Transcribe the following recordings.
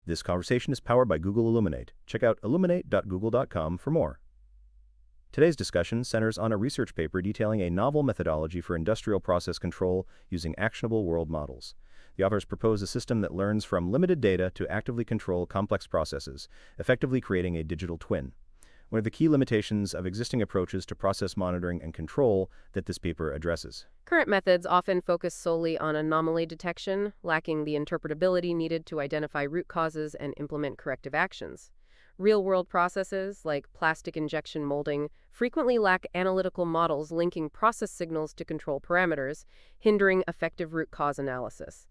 This conversation is powered by Google Illuminate. Check out illuminate.google.com for more. Today's discussion centers on a research paper detailing a novel methodology for industrial process control using actionable world models. The authors propose a system that learns from limited data to actively control complex processes, effectively creating a digital twin. One of the key limitations of existing approaches to process monitoring and control that this paper addresses. Current methods often focus solely on anomaly detection, lacking the interpretability needed to identify root causes and implement corrective actions. Real-world processes, like plastic injection molding, frequently lack analytical models linking process signals to control parameters, hindering effective root cause analysis.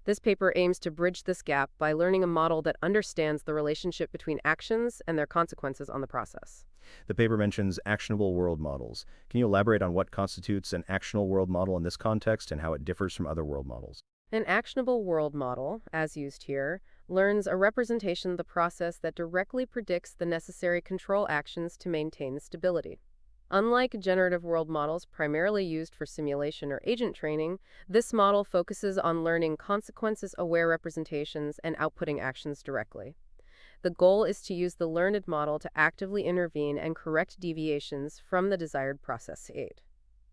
This paper aims to bridge this gap by learning a model that understands the relationship between actions and their consequences on the process. The paper mentions actionable world models. Can you elaborate on what constitutes an actionable world model in this context and how it differs from other world models? An actionable world model, as used here, learns a representation of the process that directly predicts the necessary control actions to maintain stability. Unlike generative world models primarily used for simulation or agent training, this model focuses on learning consequences-aware representations and outputting actions directly. The goal is to use the learned model to actively intervene and correct deviations from the desired process state.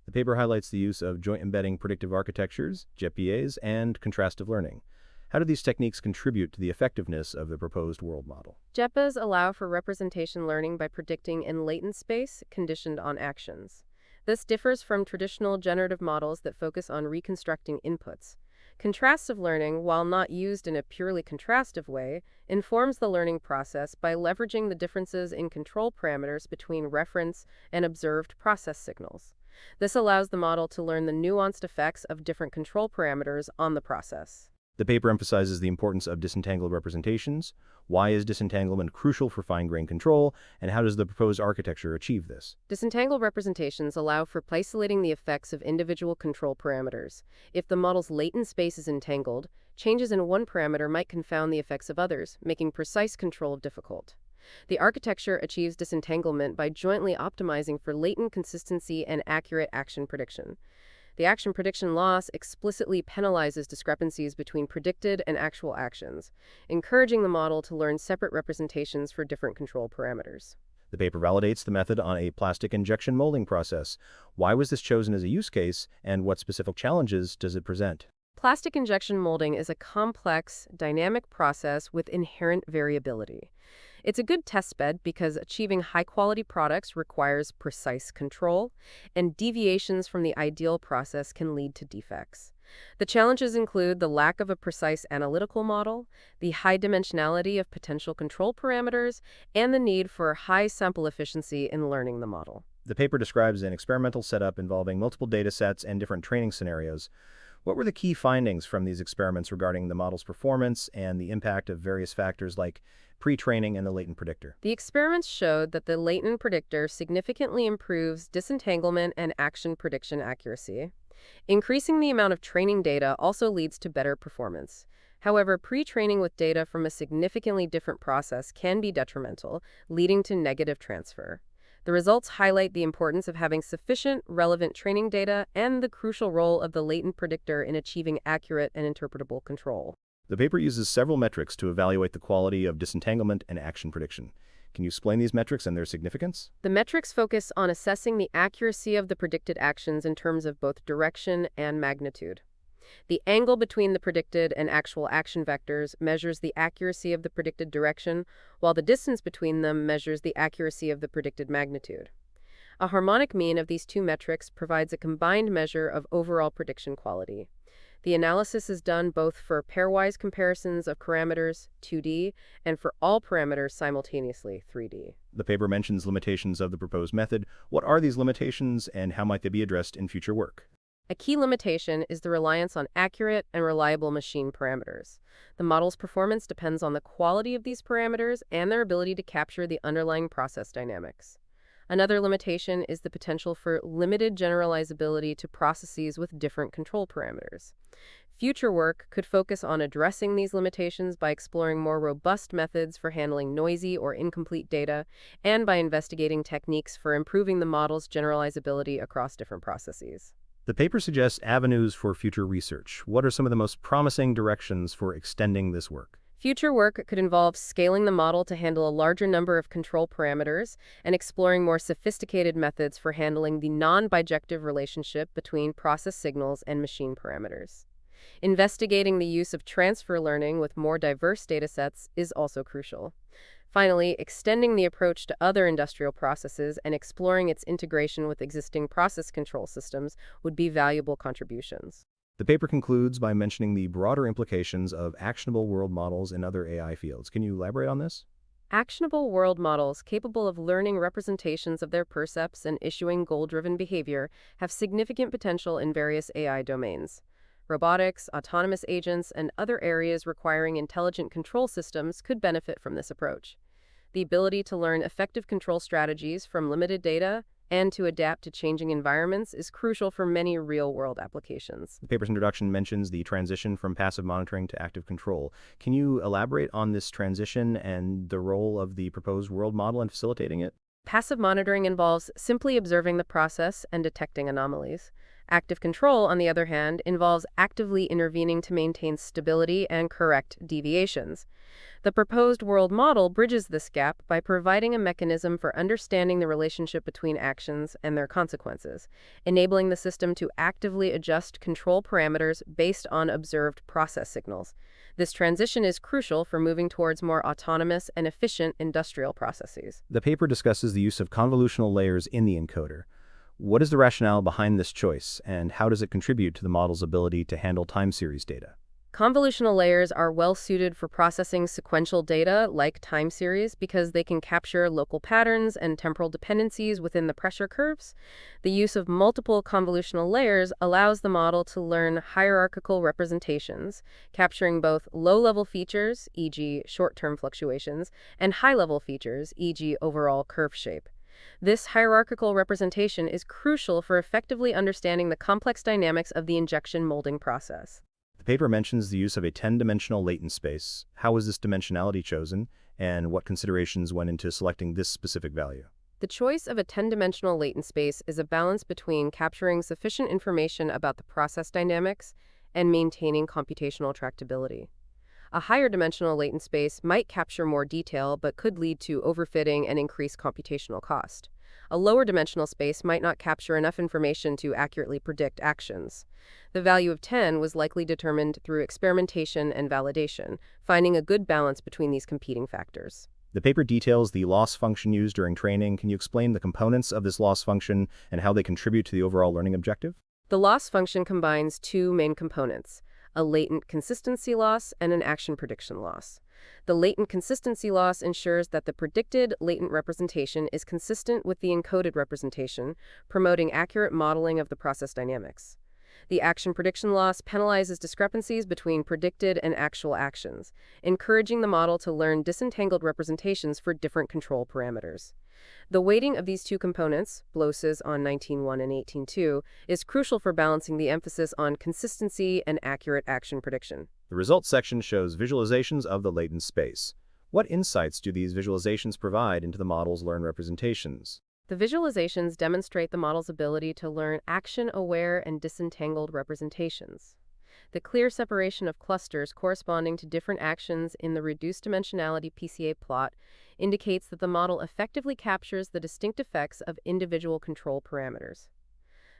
The paper highlights the use of joint embedding predictive architectures, JEPAs, and contrastive learning. How do these techniques contribute to the effectiveness of the proposed world model? JEPAs allow for representation learning by predicting in latent space conditioned on actions. This differs from traditional generative models that focus on reconstructing inputs. Contrastive learning, while not used in a purely contrastive way, informs the learning process by leveraging the differences in control parameters between reference and observed process signals. This allows the model to learn the nuanced effects of different control parameters on the process. The paper emphasizes the importance of disentangled representations. Why is disentanglement crucial for fine-grained control, and how does the proposed architecture achieve this? Disentangled representations allow for isolating the effects of individual control parameters. If the model's latent space is entangled, changes in one parameter might confound the effects of others, making precise control difficult. The architecture achieves disentanglement by jointly optimizing for latent consistency and accurate action prediction. The action prediction loss explicitly penalizes discrepancies between predicted and actual actions, encouraging the model to learn separate representations for different control parameters. The paper validates the method on a plastic injection molding process. Why was this chosen as a use case, and what specific challenges does it present? Plastic injection molding is a complex, dynamic process with inherent variability. It's a good testbed because achieving high-quality products requires precise control, and deviations from the ideal process can lead to defects. The challenges include the lack of a precise analytical model, the high dimensionality of potential control parameters, and the need for high sample efficiency in learning the model. The paper describes an experimental setup involving multiple data sets and different training scenarios. What were the key findings from these experiments regarding the model's performance and the impact of various factors like pre-training and the latent predictor? The experiments showed that the latent predictor significantly improves disentanglement and action prediction accuracy. Increasing the amount of training data also leads to better performance. However, pre-training with data from a significantly different process can be detrimental, leading to negative transfer. The results highlight the importance of having sufficient, relevant training data and the crucial role of the latent predictor in achieving accurate and interpretable control. The paper uses several metrics to evaluate the quality of disentanglement and action prediction. Can you explain these metrics and their significance? The metrics focus on assessing the accuracy of the predicted actions in terms of both direction and magnitude. The angle between the predicted and actual action vectors measures the accuracy of the predicted direction, while the distance between them measures the accuracy of the predicted magnitude. A harmonic mean of these two metrics provides a combined measure of overall prediction quality. The analysis is done both for pairwise comparisons of parameters, 2D, and for all parameters simultaneously, 3D. The paper mentions limitations of the proposed method. What are these limitations, and how might they be addressed in future work? A key limitation is the reliance on accurate and reliable machine parameters. The model's performance depends on the quality of these parameters and their ability to capture the underlying process dynamics. Another limitation is the potential for limited generalizability to processes with different control parameters. Future work could focus on addressing these limitations by exploring more robust methods for handling noisy or incomplete data, and by investigating techniques for improving the model's generalizability across different processes. The paper suggests avenues for future research. What are some of the most promising directions for extending this work? Future work could involve scaling the model to handle a larger number of control parameters and exploring more sophisticated methods for handling the non-bijective relationship between process signals and machine parameters. Investigating the use of transfer learning with more diverse datasets is also crucial. Finally, extending the approach to other industrial processes and exploring its integration with existing process control systems would be valuable contributions. The paper concludes by mentioning the broader implications of actionable world models in other AI fields. Can you elaborate on this? Actionable world models capable of learning representations of their percepts and issuing goal-driven behavior have significant potential in various AI domains. Robotics, autonomous agents, and other areas requiring intelligent control systems could benefit from this approach. The ability to learn effective control strategies from limited data and to adapt to changing environments is crucial for many real-world applications. The paper's introduction mentions the transition from passive monitoring to active control. Can you elaborate on this transition and the role of the proposed world model in facilitating it? Passive monitoring involves simply observing the process and detecting anomalies. Active control, on the other hand, involves actively intervening to maintain stability and correct deviations. The proposed world model bridges this gap by providing a mechanism for understanding the relationship between actions and their consequences, enabling the system to actively adjust control parameters based on observed process signals. This transition is crucial for moving towards more autonomous and efficient industrial processes. The paper discusses the use of convolutional layers in the encoder. What is the rationale behind this choice, and how does it contribute to the model's ability to handle time series data? Convolutional layers are well suited for processing sequential data like time series because they can capture local patterns and temporal dependencies within the pressure curves. The use of multiple convolutional layers allows the model to learn hierarchical representations, capturing both low-level features, e.g., short-term fluctuations, and high-level features, e.g., overall curve shape. This hierarchical representation is crucial for effectively understanding the complex dynamics of the injection molding process. The paper mentions the use of a 10-dimensional latent space. How was this dimensionality chosen, and what considerations went into selecting this specific value? The choice of a 10-dimensional latent space is a balance between capturing sufficient information about the process dynamics and maintaining computational tractability. A higher dimensional latent space might capture more detail but could lead to overfitting and increased computational cost. A lower dimensional space might not capture enough information to accurately predict actions. The value of 10 was likely determined through experimentation and validation, finding a good balance between these competing factors. The paper details the loss function used during training. Can you explain the components of this loss function and how they contribute to the overall learning objective? The loss function combines two main components: a latent consistency loss and an action prediction loss. The latent consistency loss ensures that the predicted latent representation is consistent with the encoded representation, promoting accurate modeling of the process dynamics. The action prediction loss penalizes discrepancies between predicted and actual actions, encouraging the model to learn disentangled representations for different control parameters. The weighting of these two components, BLOSes on 19.1 and 18.2, is crucial for balancing the emphasis on consistency and accurate action prediction. The results section shows visualizations of the latent space. What insights do these visualizations provide into the model's learned representations? The visualizations demonstrate the model's ability to learn action-aware and disentangled representations. The clear separation of clusters corresponding to different actions in the reduced dimensionality PCA plot indicates that the model effectively captures the distinct effects of individual control parameters.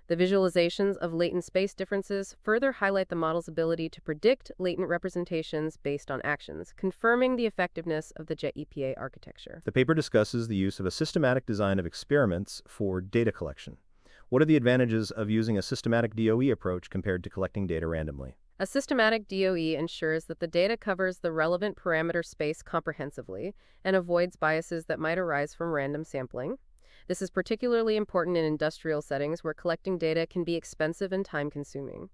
The visualizations of latent space differences further highlight the model's ability to predict latent representations based on actions, confirming the effectiveness of the JEPA architecture. The paper discusses the use of a systematic design of experiments for data collection. What are the advantages of using a systematic DOE approach compared to collecting data randomly? A systematic DOE ensures that the data covers the relevant parameter space comprehensively and avoids biases that might arise from random sampling. This is particularly important in industrial settings where collecting data can be expensive and time-consuming.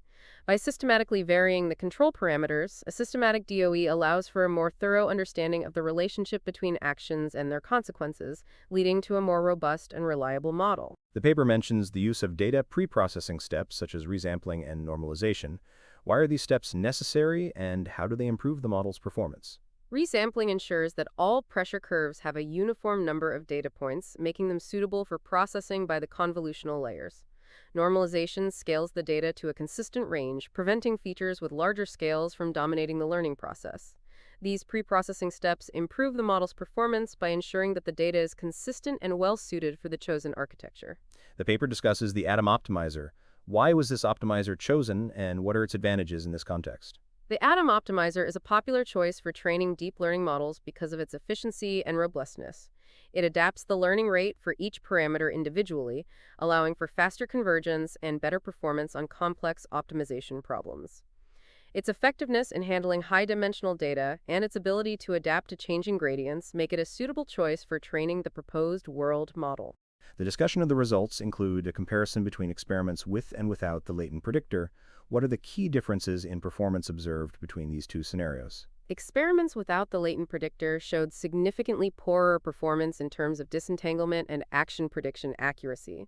By systematically varying the control parameters, a systematic DOE allows for a more thorough understanding of the relationship between actions and their consequences, leading to a more robust and reliable model. The paper mentions the use of data pre-processing steps such as resampling and normalization. Why are these steps necessary, and how do they improve the model's performance? Resampling ensures that all pressure curves have a uniform number of data points, making them suitable for processing by the convolutional layers. Normalization scales the data to a consistent range, preventing features with larger scales from dominating the learning process. These pre-processing steps improve the model's performance by ensuring that the data is consistent and well-suited for the chosen architecture. The paper discusses the Atom Optimizer. Why was this optimizer chosen, and what are its advantages in this context? The Atom Optimizer is a popular choice for training deep learning models because of its efficiency and robustness. It adapts the learning rate for each parameter individually, allowing for faster convergence and better performance on complex optimization problems. Its effectiveness in handling high-dimensional data and its ability to adapt to changing gradients make it a suitable choice for training the proposed world model. The discussion of the results include a comparison between experiments with and without the latent predictor. What are the key differences in performance observed between these two scenarios? Experiments without the latent predictor showed significantly poorer performance in terms of disentanglement and action prediction accuracy.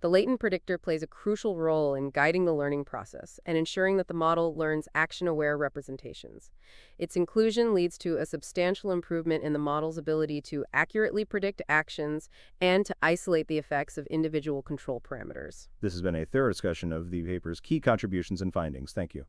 The latent predictor plays a crucial role in guiding the learning process and ensuring that the model learns action-aware representations. Its inclusion leads to a substantial improvement in the model's ability to accurately predict actions and to isolate the effects of individual control parameters. This has been a thorough discussion of the paper's key contributions and findings. Thank you.